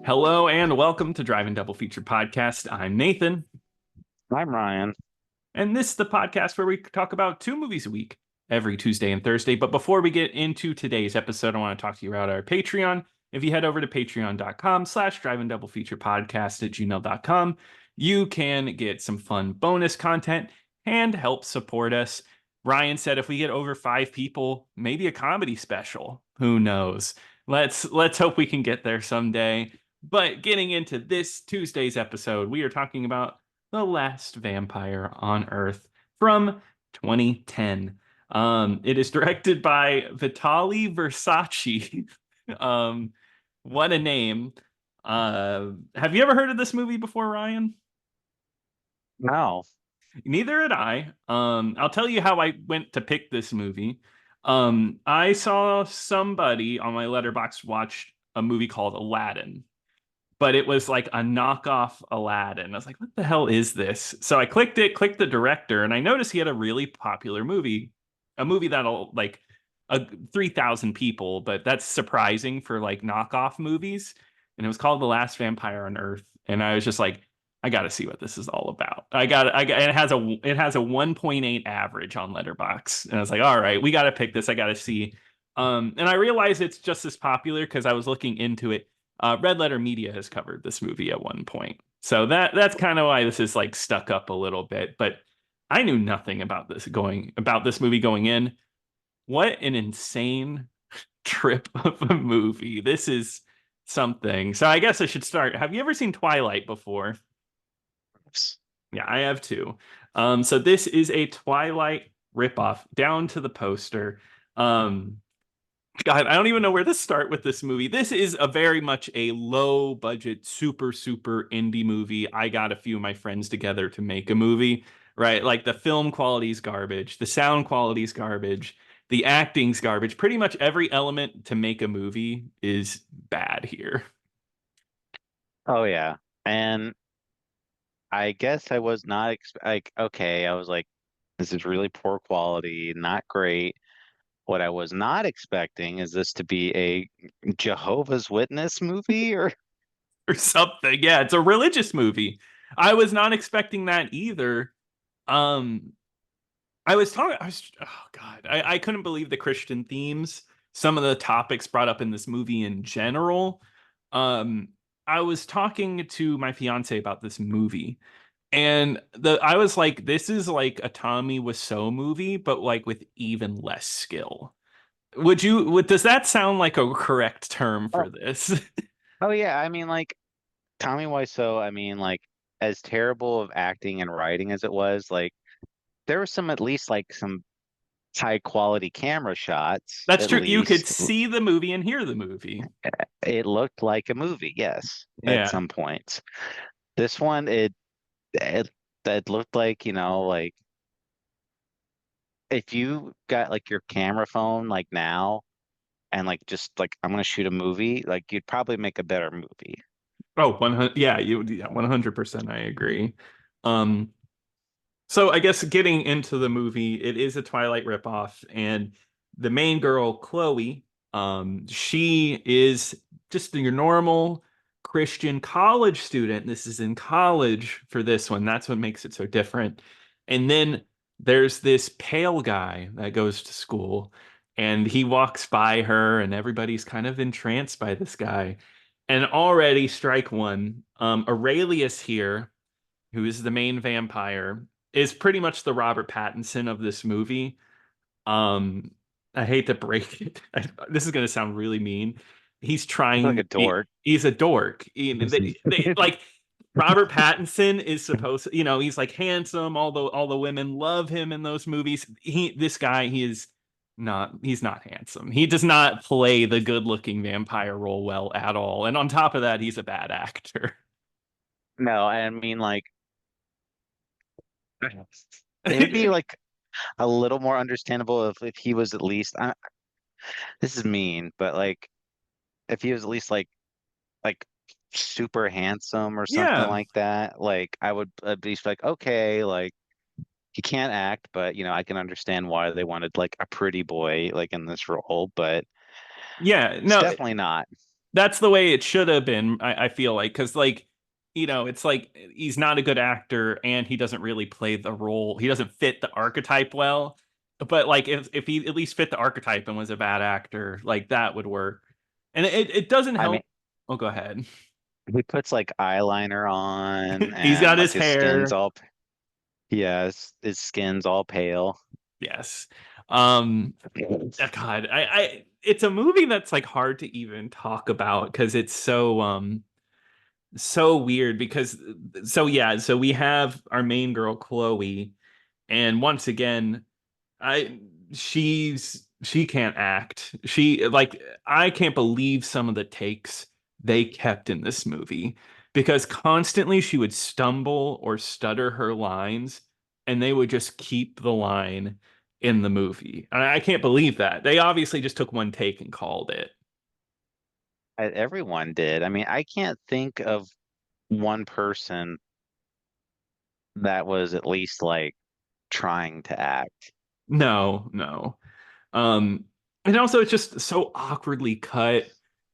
Hello and welcome to Driving Double Feature Podcast. I'm Nathan, I'm Ryan. and this is the podcast where we talk about two movies a week every Tuesday and Thursday. But before we get into today's episode, I want to talk to you about our Patreon. If you head over to patreon.com/driving double feature podcast at gmail.com, you can get some fun bonus content and help support us. Ryan said if we get over 5 people, maybe a comedy special. Who knows? Let's hope we can get there someday. But getting into this Tuesday's episode, we are talking about The Last Vampire on Earth from 2010. It is directed by Vitali Versace. um, what a name. Have you ever heard of this movie before, Ryan? No. Neither had I. I'll tell you how I went to pick this movie. I saw somebody on my letterbox watch a movie called Aladdin, but it was like a knockoff Aladdin. I was like, what the hell is this? So I clicked it, clicked the director, and I noticed he had a really popular movie, a movie that'll like 3,000 people, but that's surprising for like knockoff movies. And it was called The Last Vampire on Earth. And I was just like, I got to see what this is all about. And it has a 1.8 average on Letterbox. And I was like, all right, we got to pick this. I got to see. And I realized it's just as popular because I was looking into it. Red Letter Media has covered this movie at one point, so that's kind of why this is like stuck up a little bit. But I knew nothing about this movie going in. What an insane trip of a movie! This is something. So I guess I should start. Have you ever seen Twilight before? Yeah, I have too. So this is a Twilight ripoff down to the poster. Um, God, I don't even know where to start with this movie. This is a very much a low budget, super, super indie movie. I got a few of my friends together to make a movie, right? Like the film quality's garbage, the sound quality's garbage, the acting's garbage. Pretty much every element to make a movie is bad here. Oh yeah. And I guess I was not like okay, I was like this is really poor quality, not great. What I was not expecting is this to be a Jehovah's Witness movie or Or something. Yeah, it's a religious movie. I was not expecting that either. Um, oh God, I couldn't believe the Christian themes, some of the topics brought up in this movie in general. Um, I was talking to my fiance about this movie, and I was like, this is like a Tommy Wiseau movie, but like with even less skill. Does that sound like a correct term oh, for this? oh yeah, I mean like Tommy Wiseau, I mean like as terrible of acting and writing as it was, like there were some at least like some high quality camera shots, That's at true. You could least. see the movie and hear the movie. It looked like a movie, yes, at Yeah. some points. This one, it it looked like, like if you got like your camera phone like now and like just like I'm gonna shoot a movie, like you'd probably make a better movie. Oh, 100. Yeah, 100% I agree. Um, so I guess getting into the movie, it is a Twilight ripoff, and the main girl, Chloe, she is just your normal Christian college student. This is in college for this one. That's what makes it so different. And then there's this pale guy that goes to school, and he walks by her, and everybody's kind of entranced by this guy. And already, strike one, Aurelius here, who is the main vampire, is pretty much the Robert Pattinson of this movie. Um, I hate to break it. This is going to sound really mean. He's Like a trying. dork. He's a dork. Like Robert Pattinson is supposed. He's like handsome. All the women love him in those movies. This guy, he is not. He's not handsome. He does not play the good-looking vampire role well at all. And on top of that, he's a bad actor. No, I mean like it would be like a little more understandable if he was at least this is mean, but like if he was at least like super handsome or something Yeah, like that, like I would at least be like, okay, like he can't act, but I can understand why they wanted like a pretty boy like in this role, but yeah. it's No, definitely not. That's the way it should have been, I feel like, because like, it's like he's not a good actor and he doesn't really play the role. He doesn't fit the archetype well. But like if he at least fit the archetype and was a bad actor, like that would work. And it doesn't I mean, help. Oh, go ahead. he puts like eyeliner on He's and got his like his skin's hair. all, yeah, his skin's all pale. Yes. Um God, it's a movie that's like hard to even talk about because it's so weird because so yeah, so we have our main girl Chloe, and once again, I she can't act. She like I can't believe some of the takes they kept in this movie because constantly she would stumble or stutter her lines and they would just keep the line in the movie. I can't believe that. They obviously just took one take and called it. Everyone did. I mean, I can't think of one person that was at least like trying to act. No, no. Um, and also it's just so awkwardly cut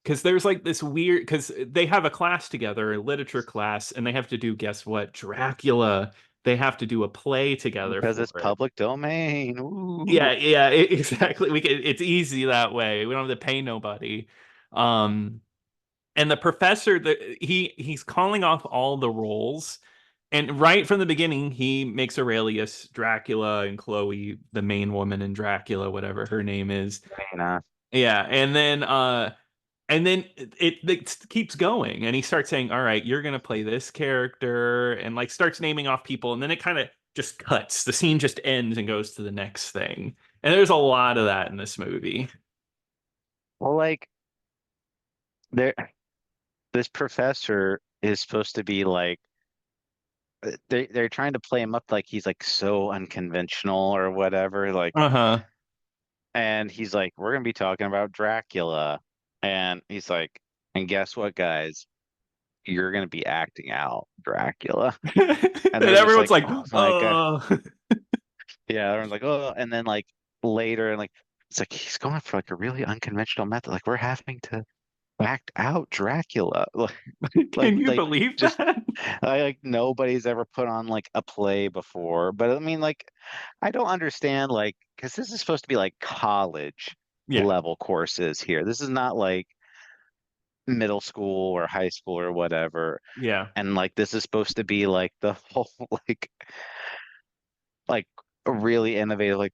because there's like this weird because they have a class together, a literature class, and they have to do guess what? Dracula. They have to do a play together Because for it's it. public domain. Ooh. Yeah, yeah, exactly. It's easy that way. We don't have to pay nobody. Um, and the professor that he's calling off all the roles, and right from the beginning he makes Aurelius Dracula and Chloe the main woman in Dracula, whatever her name is. Nah. Yeah, and then it keeps going, and he starts saying, "All right, you're gonna play this character," and like starts naming off people, and then it kind of just cuts. The scene just ends and goes to the next thing. And there's a lot of that in this movie. Well, like there, this professor is supposed to be like they're trying to play him up like he's like so unconventional or whatever. Like, Uh-huh. and he's like, "We're gonna be talking about Dracula," and he's like, "And guess what, guys? You're gonna be acting out Dracula." And And they're just everyone's like, like, "Oh my God." "Oh." Yeah, everyone's like, "Oh," and then like later, and like it's like he's going for like a really unconventional method. Like we're having to act out Dracula. Can you Like believe just that? like nobody's ever put on like a play before. But I mean, like I don't understand like because this is supposed to be like college Yeah. level courses here. This is not like middle school or high school or whatever. Yeah. And like this is supposed to be like the whole like a really innovative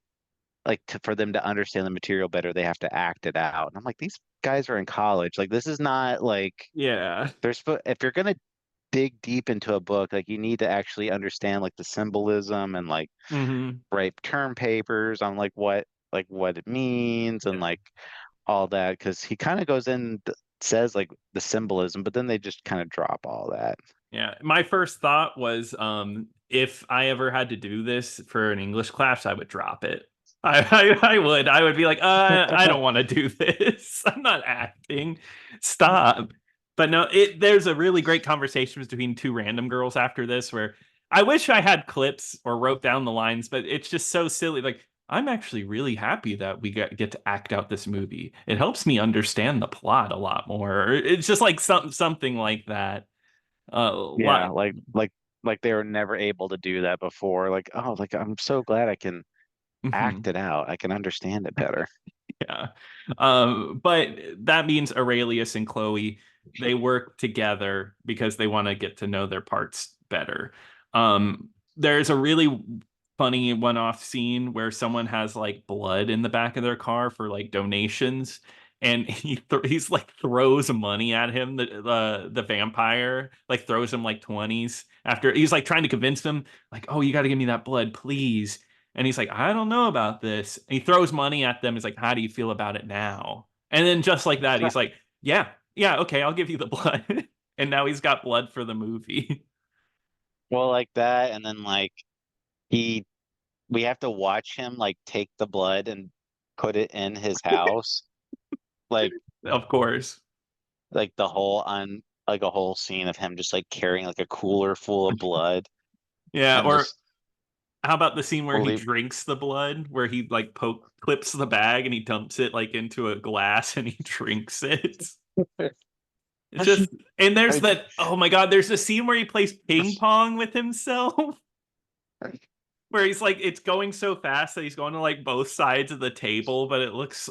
for them to understand the material better, they have to act it out. And I'm like, these guys are in college. Like this is not like Yeah. they're supposed if you're gonna dig deep into a book, like you need to actually understand like the symbolism and like Hmm. write term papers on like what it means and like all that. Because he kind of goes in says like the symbolism, but then they just kind of drop all that. Yeah. My first thought was if I ever had to do this for an English class, I would drop it. I would be like, I don't want to do this. I'm not acting. Stop. But no, there's a really great conversation between two random girls after this where I wish I had clips or wrote down the lines, but it's just so silly. Like, I'm actually really happy that we get to act out this movie. It helps me understand the plot a lot more. It's just like something like that. Yeah, Lot. like they were never able to do that before. Like, oh, like I'm so glad I can act Mhm. it out. I can understand it better. Yeah. But that means Aurelius and Chloe, they work together because they want to get to know their parts better. There's a really funny one-off scene where someone has like blood in the back of their car for like donations, and he's like throws money at him. The vampire like throws him like 20s after he's like trying to convince him, like, oh, you got to give me that blood, please. And he's like, I don't know about this. And he throws money at them. He's like, how do you feel about it now? And then just like that, he's like, yeah, yeah, okay, I'll give you the blood. And now he's got blood for the movie. Well, like that, and then like he, we have to watch him like take the blood and put it in his house, like Of course. the whole on like a whole scene of him just like carrying like a cooler full of blood Yeah. and Or just how about the scene where he leave. drinks the blood, where he like clips the bag and he dumps it like into a glass and he drinks it? It's just, and there's Like, that, oh my God, there's a scene where he plays ping pong with himself, where he's like, it's going so fast that he's going to like both sides of the table, but it looks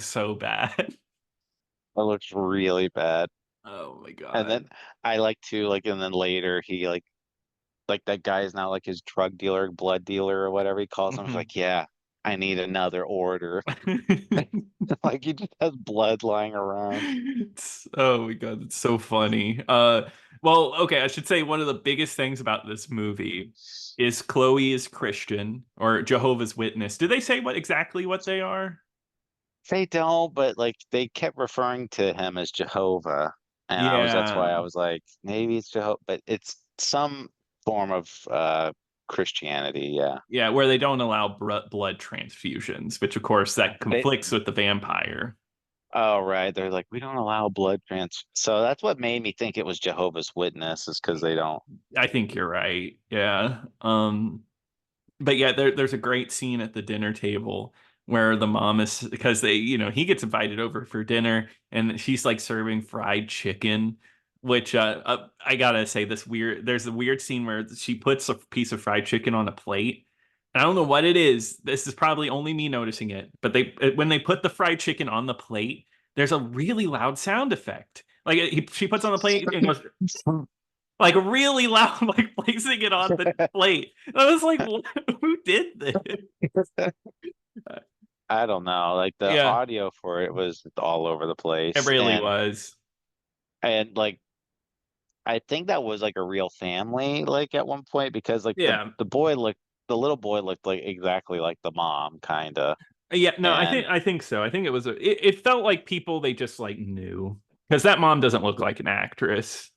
so bad. it looks really bad. Oh my And God. then I like to like, and then later he like that guy is now like his drug dealer, blood dealer, or whatever he calls him. He's Mhm. like, yeah, I need another order. Like he just has blood lying around. Oh my God, it's so funny. Well, okay, I should say one of the biggest things about this movie is Chloe is Christian or Jehovah's Witness. Do they say what they are? They don't, but like they kept referring to him as Jehovah, and that's Yeah. why I was like, maybe it's Jehovah, but it's some form of Christianity, yeah. Yeah, where they don't allow blood transfusions, which of course that They conflicts with the vampire. Oh right, they're like, we don't allow blood trans. So that's what made me think it was Jehovah's Witness, is because they don't. I think you're right. Yeah. But yeah, there's a great scene at the dinner table where the mom is because he gets invited over for dinner and she's like serving fried chicken, which I gotta say there's a weird scene where she puts a piece of fried chicken on a plate. And I don't know what it is. This is probably only me noticing it, but when they put the fried chicken on the plate, there's a really loud sound effect. Like she puts on the plate and goes like really loud, like placing it on the plate. I was like, who did this? I don't know. Like the Yeah, audio for it was all over the it place, really and was. like I think that was like a real family, like at one point, because like Yeah, the little boy looked like exactly like the mom, kind of, yeah. No, and I think so. I think it felt like people they just like knew because that mom doesn't look like an actress.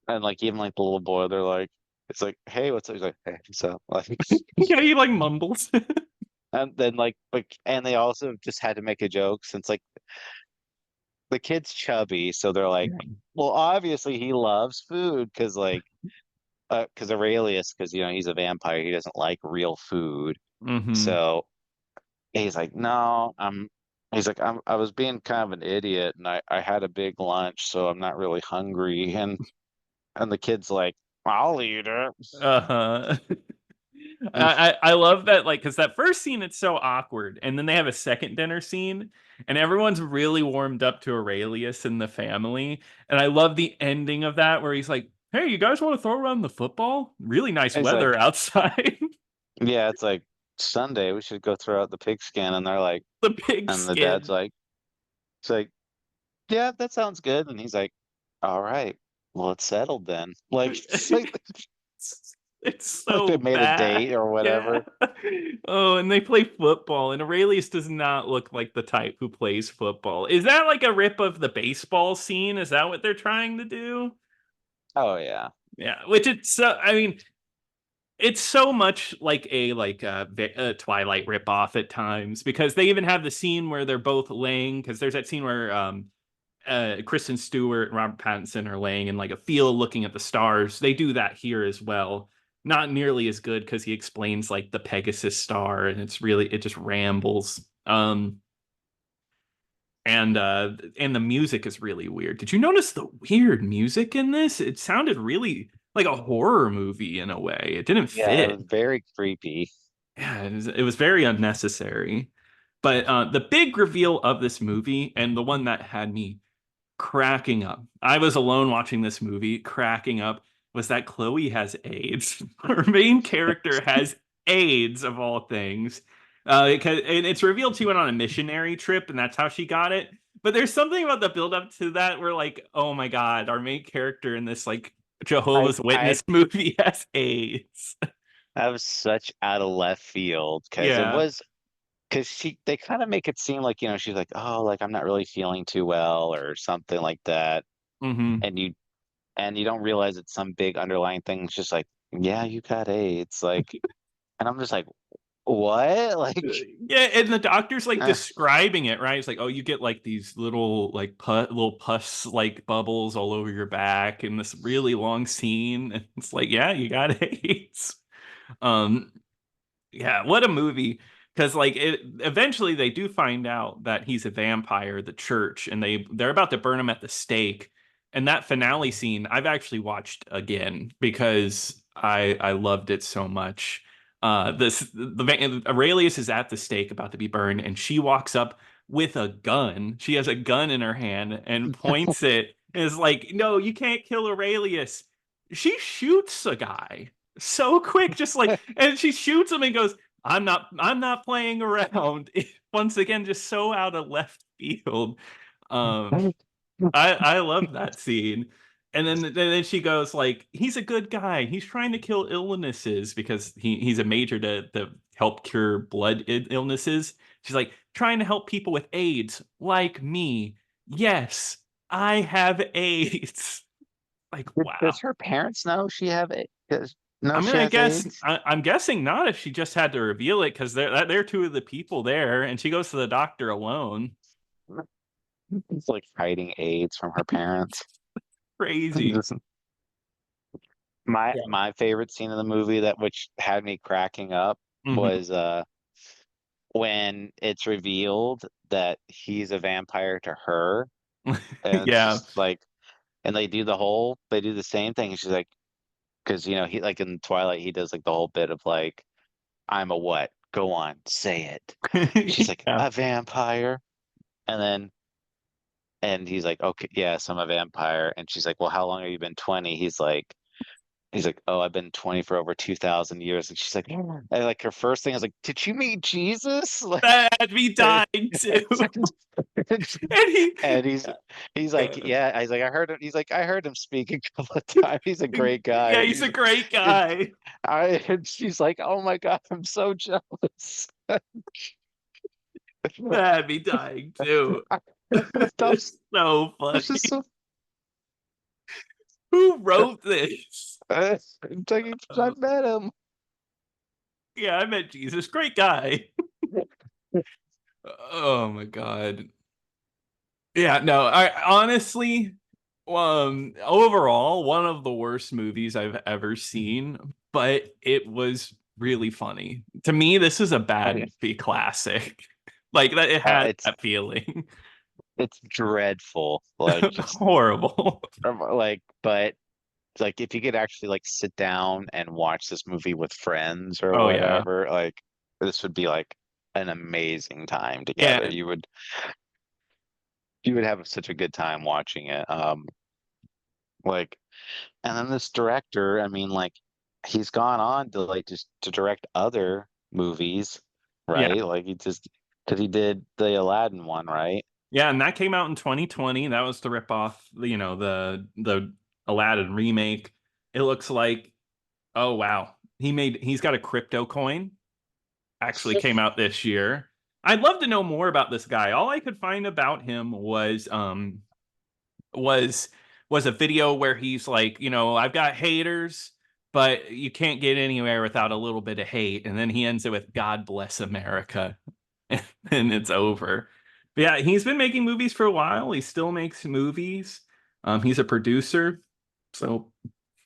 like even like the little boy, they're like, it's like, hey, what's up? He's like, hey, so like, Yeah, he like mumbles. and then and they also just had to make a joke since like the kid's chubby, so they're like, well, obviously he loves food because Aurelius, because he's a vampire, he doesn't like real food. Hmm. So he's like, no, he's like, I was being kind of an idiot, and I had a big lunch, so I'm not really hungry. And the kid's like, I'll eat it. Uh-huh. I love that like because that first scene it's so awkward and then they have a second dinner scene and everyone's really warmed up to Aurelius and the family and I love the ending of that where he's like, hey, you guys want to throw around the football, really nice He's weather like, outside. yeah, it's like Sunday, we should go throw out the pigskin. And they're like, The pig and the dad's skin. like, it's like, yeah, that sounds good. And he's like, all right, well, it's settled then. Like, It's like they so made a date bad. or Yeah. whatever. Oh, and they play football, and Aurelius does not look like the type who plays football. Is that like a rip of the baseball scene? Is that what they're trying to do? Oh yeah. Yeah, which it's so, I mean, it's so much like a Twilight ripoff at times because they even have the scene where they're both laying because there's that scene where Kristen Stewart and Robert Pattinson are laying in like a field looking at the stars. They do that here as well. Not nearly as good because he explains like the Pegasus star and it just rambles. And the music is really weird. Did you notice the weird music in this? It sounded really like a horror movie in a way. It didn't Yeah, it fit. was very creepy. Yeah, it was very unnecessary. But the big reveal of this movie and the one that had me cracking up. I was alone watching this movie, cracking up, was that Chloe has AIDS. Her main character has AIDS of all things. And it's revealed she went on a missionary trip, and that's how she got it. But there's something about the build up to that where, like, oh my God, our main character in this like I Jehovah's I Witness movie has AIDS. that was such out of left field because Yeah. they kind of make it seem like, she's like, oh, like I'm not really feeling too well or something like that. Hmm. And you don't realize it's some big underlying thing. It's just like, yeah, you got AIDS. Like, and I'm just like, what? Like, Yeah, and the doctor's like eh, describing it, right? It's like, oh, you get like these little pus like bubbles all over your back in this really long scene. And it's like, yeah, you got AIDS. Um, yeah, what a movie. Because like it eventually they do find out that he's a vampire, the church, and they're about to burn him at the stake. And that finale scene I've actually watched again because I loved it so much. The Aurelius is at the stake about to be burned, and she walks up with a gun. She has a gun in her hand and points it and is like, "No, you can't kill Aurelius." She shoots a guy so quick, just like, and she shoots him and goes, I'm not playing around." Once again, just so out of left field. Um, I love that scene. And then she goes like, "He's a good guy. He's trying to kill illnesses because he's a major to help cure blood illnesses." She's like, "Trying to help people with AIDS like me. Yes, I have AIDS." Like, Does wow. her parents know she have it? Know I'm she gonna has guess. AIDS? I'm guessing not if she just had to reveal it because they're two of the people there, and she goes to the doctor alone. It's like hiding AIDS from her parents. Crazy. My Yeah. my favorite scene in the movie that which had me cracking up Hmm. was when it's revealed that he's a vampire to her, and it's Yeah. just like, and they do the same thing. She's like, because he like in Twilight he does like the whole bit of like, I'm a what? Go on, say it. She's like, Yeah. a vampire, and then and he's like, okay, yes, I'm a vampire, and she's like, well, how long have you been 20? He's like, oh, I've been 20 for over 2,000 years. And she's like, yeah. And like her first thing is like, did you meet Jesus? Like, That me dying too. And he, and he's like, yeah. He's like, I heard him. He's like, I heard him speak a couple of times. He's a great guy. yeah, And he's he's a great and guy. and she's like, oh my God, I'm so jealous. That me dying too. That's, It's so that's just funny. so. Who wrote this? It's like, Uh, I've met him. yeah, I met Jesus. Great guy. Oh my God. Yeah, no, I honestly, overall, one of the worst movies I've ever seen, but it was really funny. To me, this is a Oh, bad yeah. movie classic. Like that, it had It's that feeling. dreadful. Like just Horrible. but like if you could actually like sit down and watch this movie with friends or Oh yeah. whatever, like this would be like an amazing time together. Yeah. You would have such a good time watching it. Like, and then this director, I mean, like he's gone on to like just to direct other movies, Yeah. right? Like he just because he did the Aladdin one, right? Yeah, and that came out in 2020. That was to rip off, the Aladdin remake. It looks like, oh wow. He's got a crypto coin. Actually came out this year. I'd love to know more about this guy. All I could find about him was was a video where he's like, I've got haters, but you can't get anywhere without a little bit of hate. And then he ends it with God bless America. And it's over. But yeah, he's been making movies for a while. He still makes movies. He's a producer. So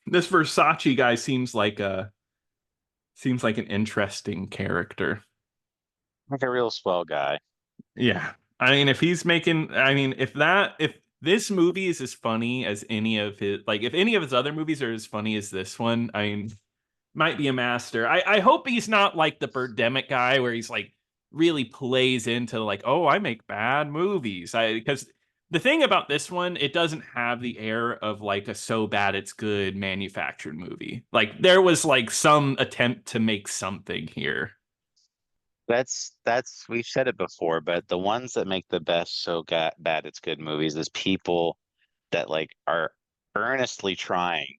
this Versace guy seems like an interesting character. Like a real swell guy. Yeah. I mean, if this movie is as funny as any of his, like, if any of his other movies are as funny as this one, I mean, might be a master. I hope he's not like the Birdemic guy where he's like really plays into like, oh, I make bad movies. Because the thing about this one, it doesn't have the air of like a so bad it's good manufactured movie. Like there was like some attempt to make something here. That's we've said it before, but the ones that make the best bad it's good movies is people that like are earnestly trying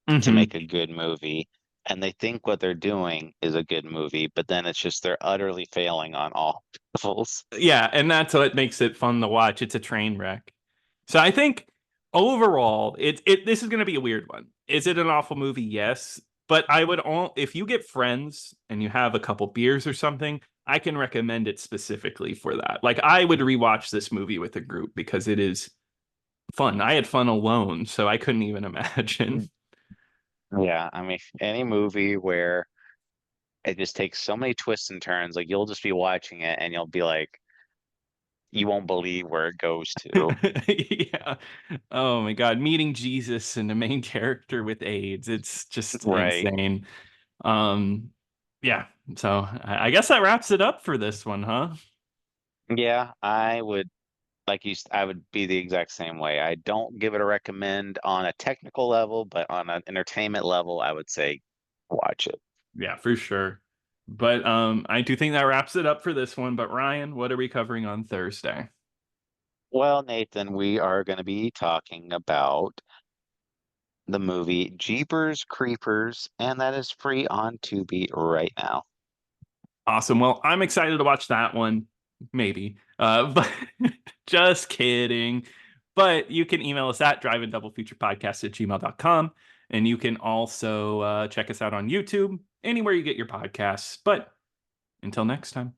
to Hmm. make a good movie and they think what they're doing is a good movie, but then it's just they're utterly failing on all levels. Yeah, and that's what makes it fun to watch. It's a train wreck. So I think overall, this is going to be a weird one. Is it an awful movie? Yes, but I would all if you get friends and you have a couple beers or something, I can recommend it specifically for that. Like I would rewatch this movie with a group because it is fun. I had fun alone, so I couldn't even imagine. Yeah, I mean, any movie where it just takes so many twists and turns, like you'll just be watching it and you'll be like, you won't believe where it goes to. Yeah. Oh my God. Meeting Jesus and the main character with AIDS. It's just Right. insane. Um, yeah. So I guess that wraps it up for this one, huh? Yeah, I would I would be the exact same way. I don't give it a recommend on a technical level, but on an entertainment level, I would say watch it. Yeah, for sure. But I do think that wraps it up for this one. But Ryan, what are we covering on Thursday? Well, Nathan, we are going to be talking about the movie Jeepers Creepers, and that is free on Tubi right now. Awesome. Well, I'm excited to watch that one. Maybe. But just kidding. But you can email us at driveanddoublefuturepodcast@gmail.com. And you can also check us out on YouTube, anywhere you get your podcasts. But until next time.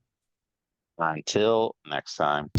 Until next time.